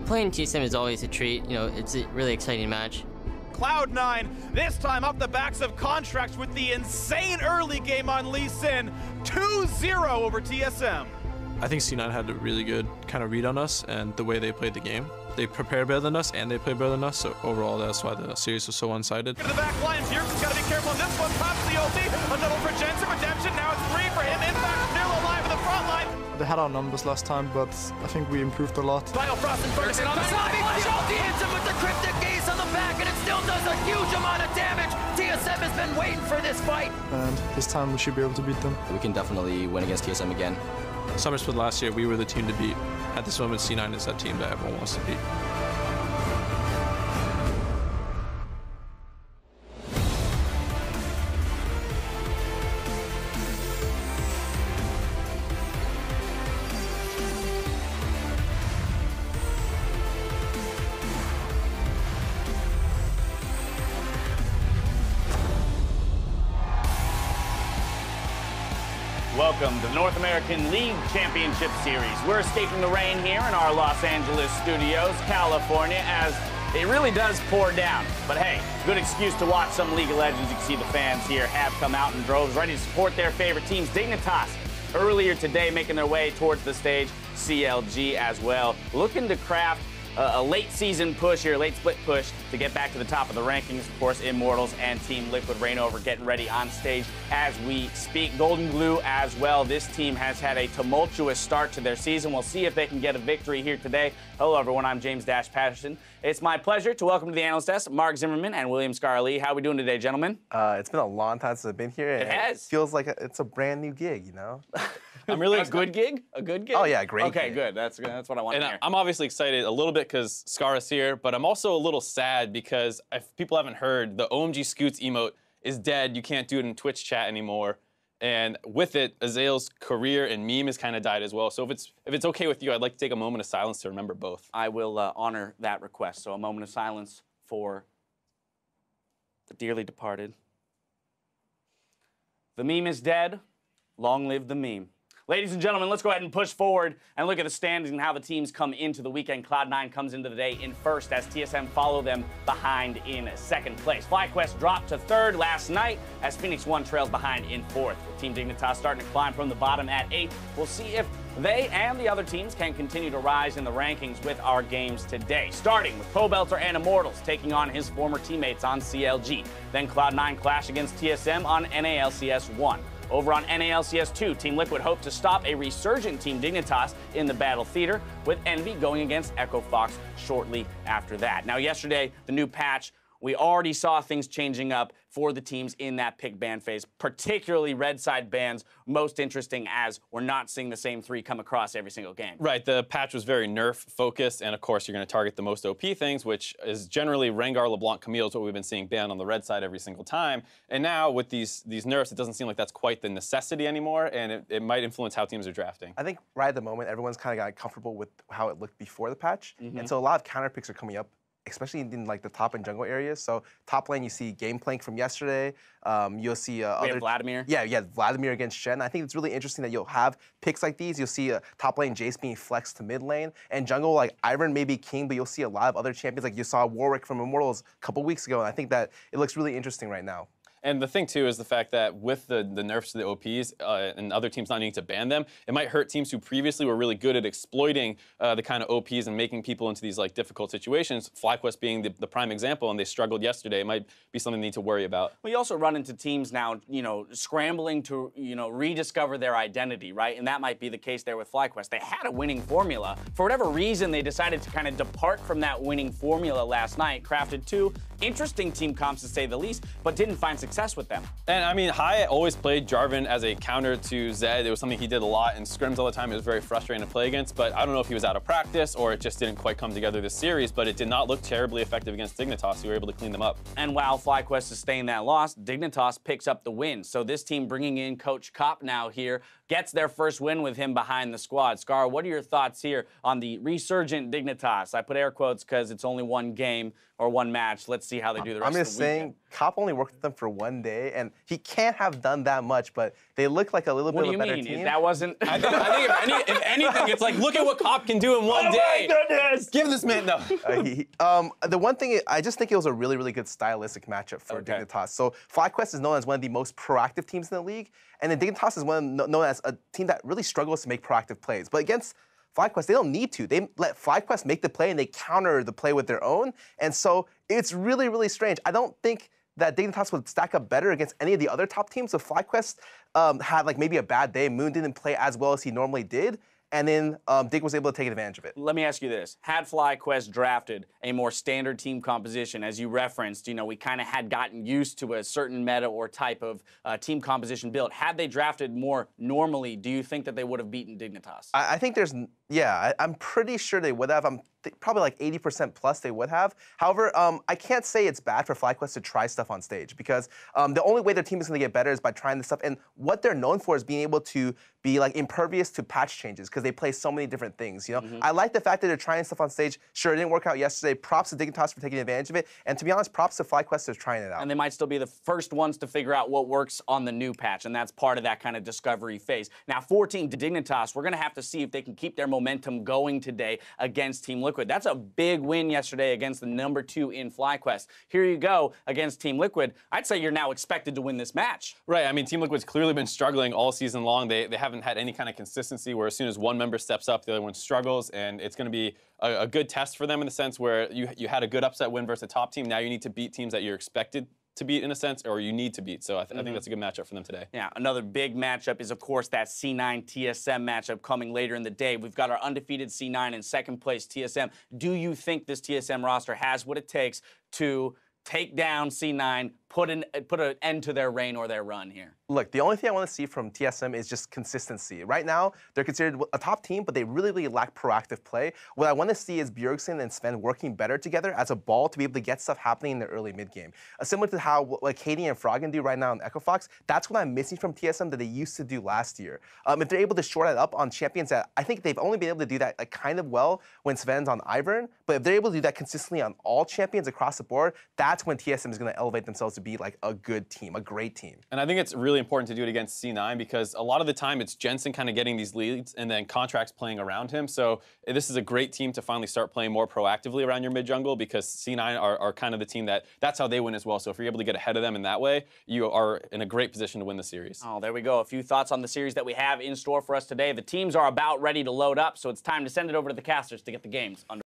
Playing TSM is always a treat. You know, it's a really exciting match. Cloud9, this time up the backs of Contracts with the insane early game on Lee Sin, 2-0 over TSM. I think C9 had a really good kind of read on us and the way they played the game. They prepared better than us and they played better than us, so overall that's why the series was so one-sided. To the back line, Zierk's got to be careful on this one. Pops the OP, a double for Jensen, redemption, now it's 3 for him. Impact still alive in the front line. They had our numbers last time, but I think we improved a lot. Biofrost and Ferguson on the side. Ulti hits him with the Cryptic Gaze on the back, and it still does a huge amount of damage. TSM has been waiting for this fight. And this time we should be able to beat them. We can definitely win against TSM again. Summer Split last year, we were the team to beat. At this moment, C9 is that team that everyone wants to beat. Welcome to the North American League Championship Series. We're escaping the rain here in our Los Angeles studios, California, as it really does pour down. But hey, good excuse to watch some League of Legends. You can see the fans here have come out in droves, ready to support their favorite teams. Dignitas, earlier today, making their way towards the stage. CLG as well, looking to craft a late season push here, late split push to get back to the top of the rankings. Of course, Immortals and Team Liquid Reignover getting ready on stage as we speak. Golden Glue as well. This team has had a tumultuous start to their season. We'll see if they can get a victory here today. Hello, everyone. I'm James Dash Patterson. It's my pleasure to welcome to the analyst desk Mark Zimmerman and William Scarlett. How are we doing today, gentlemen? It's been a long time since I've been here. It has. It feels like it's a brand new gig, you know? I'm really a good gig? A good gig? Oh, yeah, great Okay, gig. good. That's what I want to hear. I'm obviously excited a little bit because Scar's here, but I'm also a little sad because if people haven't heard, the OMG Scoots emote is dead. You can't do it in Twitch chat anymore. And with it, Azael's career and meme has kind of died as well. So if it's okay with you, I'd like to take a moment of silence to remember both. I will honor that request. So a moment of silence for the dearly departed. The meme is dead. Long live the meme. Ladies and gentlemen, let's go ahead and push forward and look at the standings and how the teams come into the weekend. Cloud9 comes into the day in first as TSM follow them behind in second place. FlyQuest dropped to third last night as Phoenix One trails behind in fourth. With Team Dignitas starting to climb from the bottom at 8th. We'll see if they and the other teams can continue to rise in the rankings with our games today. Starting with Pobelter and Immortals taking on his former teammates on CLG. Then Cloud9 clash against TSM on NALCS 1. Over on NALCS 2, Team Liquid hope to stop a resurgent Team Dignitas in the battle theater, with Envy going against Echo Fox shortly after that. Now, yesterday, the new patch, we already saw things changing up for the teams in that pick ban phase, particularly red side bans, most interesting as we're not seeing the same 3 come across every single game. Right, the patch was very nerf focused, and of course you're going to target the most OP things, which is generally Rengar, LeBlanc, Camille, is what we've been seeing banned on the red side every single time. And now with these nerfs, it doesn't seem like that's quite the necessity anymore, and it might influence how teams are drafting. I think right at the moment, everyone's kind of got comfortable with how it looked before the patch, and so a lot of counter picks are coming up, especially in like the top and jungle areas. So top lane, you see Gameplank from yesterday. You'll see We other have Vladimir. Yeah, Vladimir against Shen. I think it's really interesting that you'll have picks like these. You'll see top lane Jace being flexed to mid lane, and jungle like Ivern may be king, but you'll see a lot of other champions. Like you saw Warwick from Immortals a couple weeks ago, and I think that it looks really interesting right now. And the thing, too, is the fact that with the nerfs to the OPs and other teams not needing to ban them, it might hurt teams who previously were really good at exploiting the kind of OPs and making people into these like difficult situations, FlyQuest being the prime example, and they struggled yesterday. It might be something they need to worry about. Well, you also run into teams now, scrambling to, rediscover their identity, right? And that might be the case there with FlyQuest. They had a winning formula. For whatever reason, they decided to kind of depart from that winning formula last night, crafted 2 interesting team comps, to say the least, but didn't find success with them. And I mean, Hyatt always played Jarvan as a counter to Zed. It was something he did a lot in scrims all the time. It was very frustrating to play against, but I don't know if he was out of practice or it just didn't quite come together this series, but it did not look terribly effective against Dignitas, who were able to clean them up. And while FlyQuest sustained that loss, Dignitas picks up the win. So this team bringing in Coach Kopp now here gets their first win with him behind the squad. Scar, what are your thoughts here on the resurgent Dignitas? I put air quotes because it's only one game or one match. Let's see how they do the rest of the weekend. I'm just saying, Kopp only worked with them for 1 one day, and he can't have done that much, but they look like a little bit of a better team. What do you mean? That wasn't... I think if anything, it's like, look at what Cop can do in one day. Oh, my goodness! Give this man, no. The one thing, I just think it was a really, really good stylistic matchup for Dignitas. So FlyQuest is known as one of the most proactive teams in the league, and then Dignitas is known as a team that really struggles to make proactive plays. But against FlyQuest, they don't need to. They let FlyQuest make the play, and they counter the play with their own. And so it's really, really strange. I don't think that Dignitas would stack up better against any of the other top teams. So FlyQuest had like maybe a bad day. Moon didn't play as well as he normally did. And then Dig was able to take advantage of it. Let me ask you this. Had FlyQuest drafted a more standard team composition, as you referenced, we kind of had gotten used to a certain meta or type of team composition build. Had they drafted more normally, do you think that they would have beaten Dignitas? I think I'm pretty sure they would have. Probably like 80% plus they would have. However, I can't say it's bad for FlyQuest to try stuff on stage because the only way their team is going to get better is by trying this stuff. And what they're known for is being able to be like impervious to patch changes because they play so many different things. I like the fact that they're trying stuff on stage. Sure, it didn't work out yesterday. Props to Dignitas for taking advantage of it. And to be honest, props to FlyQuest for trying it out. And they might still be the first ones to figure out what works on the new patch, and that's part of that kind of discovery phase. Now, for Team Dignitas, we're going to have to see if they can keep their momentum going today against Team Liquid. That's a big win yesterday against the number 2 in FlyQuest. Here you go against Team Liquid. I'd say you're now expected to win this match. Right. I mean, Team Liquid's clearly been struggling all season long. They haven't had any kind of consistency where as soon as one member steps up, the other one struggles, and it's going to be a good test for them in the sense where you had a good upset win versus a top team. Now you need to beat teams that you're expected to beat in a sense, or you need to beat. So I think that's a good matchup for them today. Yeah, another big matchup is, of course, that C9 TSM matchup coming later in the day. We've got our undefeated C9 in second place TSM. Do you think this TSM roster has what it takes to take down C9, put an end to their reign or their run here? Look, the only thing I want to see from TSM is just consistency. Right now, they're considered a top team, but they really, really lack proactive play. What I want to see is Bjergsen and Sven working better together as a ball to be able to get stuff happening in the early mid-game. Similar to how like Katie and Froggen do right now in Echo Fox, that's what I'm missing from TSM that they used to do last year. If they're able to short it up on champions that I think they've only been able to do that like kind of well when Sven's on Ivern, but if they're able to do that consistently on all champions across the board, that's when TSM is going to elevate themselves to be like a good team, a great team. And I think it's really important to do it against C9 because a lot of the time it's Jensen kind of getting these leads and then Contracts playing around him. So this is a great team to finally start playing more proactively around your mid jungle because C9 are kind of the team that's how they win as well. So if you're able to get ahead of them in that way, you are in a great position to win the series. Oh, there we go. A few thoughts on the series that we have in store for us today. The teams are about ready to load up, so it's time to send it over to the casters to get the games underway.